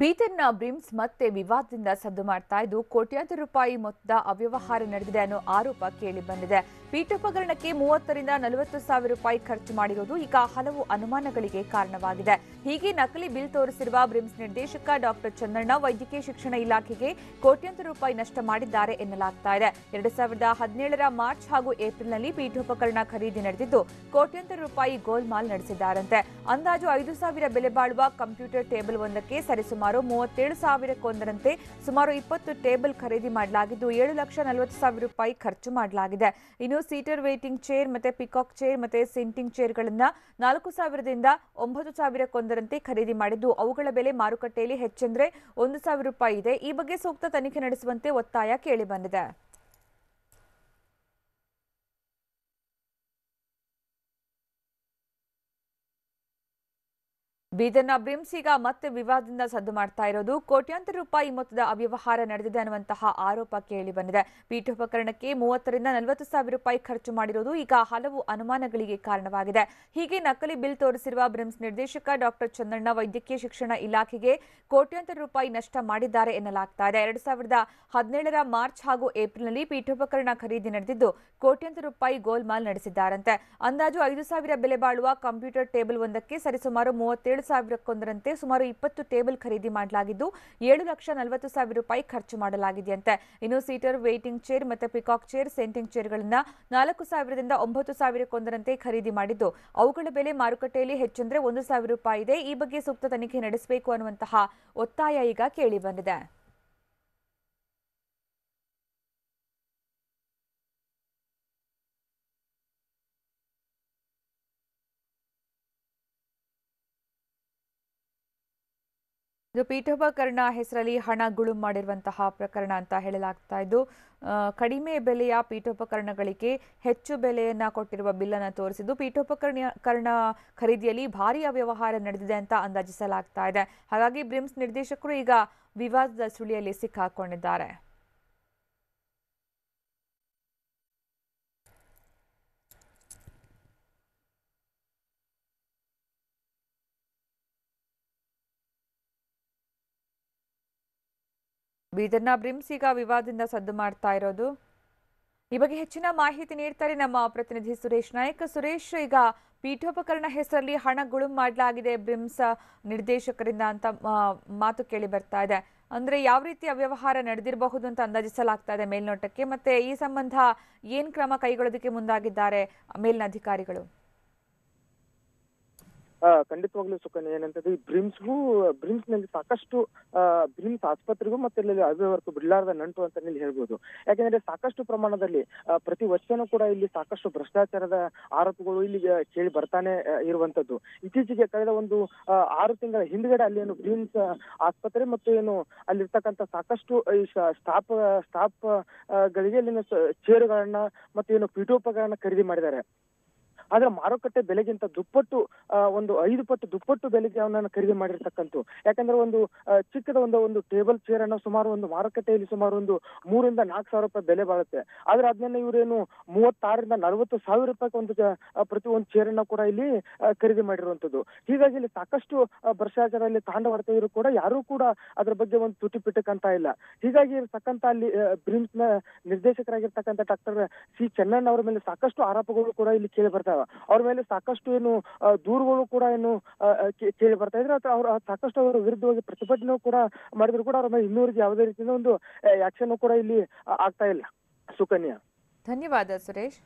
ಬೀದರ್ನ BRIMS ಮತ್ತೆ ವಿವಾದದಿಂದ ಸದ್ದು ಮಾಡ್ತಾ ಇದ್ದು ಕೋಟ್ಯಾಂತರ ರೂಪಾಯಿ ಮೊತ್ತದ ಅವ್ಯವಹಾರ ನಡೆದಿದೆ ಅನ್ನೋ ಆರೋಪ ಕೇಳಿ ಬಂದಿದೆ. ಪೀಠೋಪಕರಣಕ್ಕೆ 30ರಿಂದ 40 ಸಾವಿರ ರೂಪಾಯಿ ಖರ್ಚು ಮಾಡಿರೋದು ಈಗ ಹಲವು ಅನುಮಾನಗಳಿಗೆ ಕಾರಣವಾಗಿದೆ. ಹೀಗೆ ನಕಲಿ ಬಿಲ್ ತೋರಿಸಿರುವ ಬ್ರಿಮ್ಸ್ ನಿರ್ದೇಶಕ ಡಾಕ್ಟರ್ ಚಂದ್ರಣ್ಣ ವೈದ್ಯಕೀಯ ಶಿಕ್ಷಣ ಇಲಾಖೆಗೆ ಕೋಟ್ಯಾಂತರ ರೂಪಾಯಿ ನಷ್ಟ ಮಾಡಿದ್ದಾರೆ ಎನ್ನಲಾಗ್ತಾ ಇದೆ. 2017ರ ಮಾರ್ಚ್ ಹಾಗೂ ಏಪ್ರಿಲ್ನಲ್ಲಿ ಪೀಠೋಪಕರಣ ಖರೀದಿ ನಡೆದಿದ್ದು ಕೋಟ್ಯಾಂತರ ರೂಪಾಯಿ ಗೋಲ್ಮಾಲ್ ನಡೆಸಿದ್ದಾರಂತೆ. ಅಂದಾಜು 5,000 ಬೆಲೆ ಬಾಳುವ ಕಂಪ್ಯೂಟರ್ ಟೇಬಲ್ ಒಂದಕ್ಕೆ ಸರಿಸುಮಾರು 37,000ಕ್ಕೊಂದರಂತೆ ಸುಮಾರು 20 ಟೇಬಲ್ ಖರೀದಿ ಮಾಡಲಾಗಿದ್ದು 7,40,000 ರೂಪಾಯಿ ಖರ್ಚು ಮಾಡಲಾಗಿದೆ. ಇನ್ನು ಸೀಟರ್ ವೇಟಿಂಗ್ ಚೇರ್ ಮತ್ತೆ ಪಿಕಾಕ್ ಚೇರ್ ಮತ್ತೆ ಸಿಂಟಿಂಗ್ ಚೇರ್ಗಳನ್ನ 4,000ದಿಂದ 9,000ಕ್ಕೊಂದರಂತೆ ಖರೀದಿ ಮಾಡಿದ್ದು ಅವುಗಳ ಬೆಲೆ ಮಾರುಕಟ್ಟೆಯಲ್ಲಿ ಹೆಚ್ಚೆಂದ್ರೆ 1,000 ರೂಪಾಯಿ ಇದೆ. ಈ ಬಗ್ಗೆ ಸೂಕ್ತ ತನಿಖೆ ನಡೆಸುವಂತೆ ಒತ್ತಾಯ ಕೇಳಿಬಂದಿದೆ. ಬೀದರ್ನ ಬ್ರಿಮ್ಸ್ ಈಗ ಮತ್ತೆ ವಿವಾದದಿಂದ ಸದ್ದು ಮಾಡ್ತಾ ಇರೋದು ಕೋಟ್ಯಾಂತರ ರೂಪಾಯಿ ಮೊತ್ತದ ಅವ್ಯವಹಾರ ನಡೆದಿದೆ ಅನ್ನುವಂತಹ ಆರೋಪ ಕೇಳಿ ಬಂದಿದೆ. ಪೀಠೋಪಕರಣಕ್ಕೆ 30ರಿಂದ 40 ಸಾವಿರ ರೂಪಾಯಿ ಖರ್ಚು ಮಾಡಿರೋದು ಈಗ ಹಲವು ಅನುಮಾನಗಳಿಗೆ ಕಾರಣವಾಗಿದೆ. ಹೀಗೆ ನಕಲಿ ಬಿಲ್ ತೋರಿಸಿರುವ ಬ್ರಿಮ್ಸ್ ನಿರ್ದೇಶಕ ಡಾಕ್ಟರ್ ಚಂದ್ರಣ್ಣ ವೈದ್ಯಕೀಯ ಶಿಕ್ಷಣ ಇಲಾಖೆಗೆ ಕೋಟ್ಯಾಂತರ ರೂಪಾಯಿ ನಷ್ಟ ಮಾಡಿದ್ದಾರೆ ಎನ್ನಲಾಗ್ತಾ ಇದೆ. 2017ರ ಮಾರ್ಚ್ ಹಾಗೂ ಏಪ್ರಿಲ್ನಲ್ಲಿ ಪೀಠೋಪಕರಣ ಖರೀದಿ ನಡೆದಿದ್ದು ಕೋಟ್ಯಾಂತರ ರೂಪಾಯಿ ಗೋಲ್ಮಾಲ್ ನಡೆಸಿದ್ದಾರಂತೆ. ಅಂದಾಜು 5,000 ಬೆಲೆ ಬಾಳುವ ಕಂಪ್ಯೂಟರ್ ಟೇಬಲ್ ಒಂದಕ್ಕೆ ಸರಿಸುಮಾರು 37,000ಕ್ಕೊಂದರಂತೆ ಸುಮಾರು 20 ಟೇಬಲ್ ಖರೀದಿ ಮಾಡಲಾಗಿದ್ದು 7,40,000 ರೂಪಾಯಿ ಖರ್ಚು ಮಾಡಲಾಗಿದೆಯಂತೆ. ಇನ್ನು ಸೀಟರ್ ವೇಟಿಂಗ್ ಚೇರ್ ಮತ್ತೆ ಪಿಕಾಕ್ ಚೇರ್ ಸೆಂಟಿಂಗ್ ಚೇರ್ಗಳನ್ನ 4,000ದಿಂದ 9,000ಕ್ಕೊಂದರಂತೆ ಖರೀದಿ ಮಾಡಿದ್ದು ಅವುಗಳ ಬೆಲೆ ಮಾರುಕಟ್ಟೆಯಲ್ಲಿ ಹೆಚ್ಚೆಂದ್ರೆ 1,000 ರೂಪಾಯಿ ಇದೆ. ಈ ಬಗ್ಗೆ ಸೂಕ್ತ ತನಿಖೆ ನಡೆಸಬೇಕು ಅನ್ನುವಂತಹ ಒತ್ತಾಯ ಈಗ ಕೇಳಿ ಬಂದಿದೆ. ಇದು ಪೀಠೋಪಕರಣ ಹೆಸರಲ್ಲಿ ಹಣ ಗುಳುಂ ಮಾಡಿರುವಂತಹ ಪ್ರಕರಣ ಅಂತ ಹೇಳಲಾಗ್ತಾ ಇದ್ದು ಕಡಿಮೆ ಬೆಲೆಯ ಪೀಠೋಪಕರಣಗಳಿಗೆ ಹೆಚ್ಚು ಬೆಲೆಯನ್ನ ಕೊಟ್ಟಿರುವ ಬಿಲ್ ಅನ್ನು ತೋರಿಸಿದ್ದು ಪೀಠೋಪಕರಣ ಖರೀದಿಯಲ್ಲಿ ಭಾರೀ ಅವ್ಯವಹಾರ ನಡೆದಿದೆ ಅಂತ ಅಂದಾಜಿಸಲಾಗ್ತಾ ಇದೆ. ಹಾಗಾಗಿ ಬ್ರಿಮ್ಸ್ ನಿರ್ದೇಶಕರು ಈಗ ವಿವಾದದ ಸುಳಿಯಲ್ಲಿ ಸಿಕ್ಕಾಕೊಂಡಿದ್ದಾರೆ. ಬೀದರ್ನ ಬ್ರಿಮ್ಸ್ ಈಗ ವಿವಾದದಿಂದ ಸದ್ದು ಮಾಡ್ತಾ ಇರೋದು. ಈ ಬಗ್ಗೆ ಹೆಚ್ಚಿನ ಮಾಹಿತಿ ನೀಡ್ತಾರೆ ನಮ್ಮ ಪ್ರತಿನಿಧಿ ಸುರೇಶ್ ನಾಯಕ್. ಸುರೇಶ್, ಈಗ ಪೀಠೋಪಕರಣ ಹೆಸರಲ್ಲಿ ಹಣ ಗುಳುಂ ಮಾಡಲಾಗಿದೆ ಬ್ರಿಮ್ಸ್ ನಿರ್ದೇಶಕರಿಂದ ಅಂತ ಮಾತು ಕೇಳಿ ಬರ್ತಾ ಇದೆ. ಅಂದ್ರೆ ಯಾವ ರೀತಿ ಅವ್ಯವಹಾರ ನಡೆದಿರಬಹುದು ಅಂತ ಅಂದಾಜಿಸಲಾಗ್ತಾ ಇದೆ ಮೇಲ್ನೋಟಕ್ಕೆ. ಮತ್ತೆ ಈ ಸಂಬಂಧ ಏನ್ ಕ್ರಮ ಕೈಗೊಳ್ಳೋದಕ್ಕೆ ಮುಂದಾಗಿದ್ದಾರೆ ಮೇಲಿನ ಅಧಿಕಾರಿಗಳು? ಖಂಡಿತವಾಗ್ಲೂ ಸುಕನ್ಯ, ಏನಂತಂದ್ರೆ ಈ ಬ್ರಿಮ್ಸ್ ನಲ್ಲಿ ಸಾಕಷ್ಟು ಬ್ರಿಮ್ಸ್ ಆಸ್ಪತ್ರೆಗೂ ಮತ್ತೆ ಇಲ್ಲಿ ಅವ್ಯವಹಾರಕ್ಕೂ ಬಿಡಲಾರದ ನಂಟು ಅಂತ ಹೇಳ್ಬೋದು. ಯಾಕೆಂದ್ರೆ ಸಾಕಷ್ಟು ಪ್ರಮಾಣದಲ್ಲಿ ಪ್ರತಿ ವರ್ಷನೂ ಕೂಡ ಇಲ್ಲಿ ಸಾಕಷ್ಟು ಭ್ರಷ್ಟಾಚಾರದ ಆರೋಪಗಳು ಇಲ್ಲಿ ಕೇಳಿ ಬರ್ತಾನೆ ಇರುವಂತದ್ದು. ಇತ್ತೀಚೆಗೆ ಕಳೆದ ಒಂದು 6 ತಿಂಗಳ ಹಿಂದ್ಗಡೆ ಅಲ್ಲಿ ಏನು ಬ್ರಿಮ್ಸ್ ಆಸ್ಪತ್ರೆ ಮತ್ತು ಏನು ಅಲ್ಲಿರ್ತಕ್ಕಂಥ ಸಾಕಷ್ಟು ಈ ಸ್ಟಾಫ್ ಗಳಿಗೆ ಅಲ್ಲಿನ ಚೇರುಗಳನ್ನ ಮತ್ತೆ ಏನು ಪೀಠೋಪಕರಣ ಖರೀದಿ ಮಾಡಿದ್ದಾರೆ. ಆದ್ರೆ ಮಾರುಕಟ್ಟೆ ಬೆಲೆಗಿಂತ ದುಪ್ಪಟ್ಟು ಒಂದು 5 ಪಟ್ಟು ದುಪ್ಪಟ್ಟು ಬೆಲೆಗೆ ಅವನನ್ನು ಖರೀದಿ ಮಾಡಿರ್ತಕ್ಕಂಥ. ಯಾಕಂದ್ರೆ ಒಂದು ಚಿಕ್ಕದ ಒಂದು ಟೇಬಲ್ ಚೇರ್ ಅನ್ನ ಸುಮಾರು ಒಂದು ಮಾರುಕಟ್ಟೆಯಲ್ಲಿ ಸುಮಾರು ಒಂದು 3ರಿಂದ 4 ಸಾವಿರ ರೂಪಾಯಿ ಬೆಲೆ ಬಾಳುತ್ತೆ. ಆದ್ರೆ ಅದನ್ನ ಇವರೇನು 36ರಿಂದ 40 ಸಾವಿರ ರೂಪಾಯಿ ಒಂದು ಪ್ರತಿ ಒಂದು ಚೇರ್ ಅನ್ನ ಕೂಡ ಇಲ್ಲಿ ಖರೀದಿ ಮಾಡಿರುವಂತದ್ದು. ಹೀಗಾಗಿ ಇಲ್ಲಿ ಸಾಕಷ್ಟು ಭ್ರಷ್ಟಾಚಾರದಲ್ಲಿ ತಾಂಡವಾಡ್ತಾ ಇದ್ರು ಕೂಡ ಯಾರು ಕೂಡ ಅದ್ರ ಬಗ್ಗೆ ಒಂದು ತುಟಿ ಪಿಟಕಂತ ಇಲ್ಲ. ಹೀಗಾಗಿ ಇರ್ತಕ್ಕಂಥ ಅಲ್ಲಿ ಬ್ರಿಮ್ಸ್ ನ ನಿರ್ದೇಶಕರಾಗಿರ್ತಕ್ಕಂಥ ಡಾಕ್ಟರ್ ಸಿ ಚನ್ನಣ್ಣ ಅವರ ಮೇಲೆ ಸಾಕಷ್ಟು ಆರೋಪಗಳು ಕೂಡ ಇಲ್ಲಿ ಕೇಳಿ ಬರ್ತಾವ. ಅವ್ರ ಮೇಲೆ ಸಾಕಷ್ಟು ಏನು ದೂರುಗಳು ಕೂಡ ಏನು ಕೇಳಿ ಬರ್ತಾ ಇದ್ರೆ ಅವ್ರ ಸಾಕಷ್ಟು ಅವರ ವಿರುದ್ಧವಾಗಿ ಪ್ರತಿಭಟನೆ ಕೂಡ ಮಾಡಿದ್ರು ಕೂಡ ಅವ್ರ ಮೇಲೆ ಇನ್ನೂರಿಗೆ ಯಾವುದೇ ರೀತಿಯ ಒಂದು ಆಕ್ಷನ್ ಕೂಡ ಇಲ್ಲಿ ಆಗ್ತಾ ಇಲ್ಲ. ಸುಕನ್ಯಾ, ಧನ್ಯವಾದ ಸುರೇಶ್.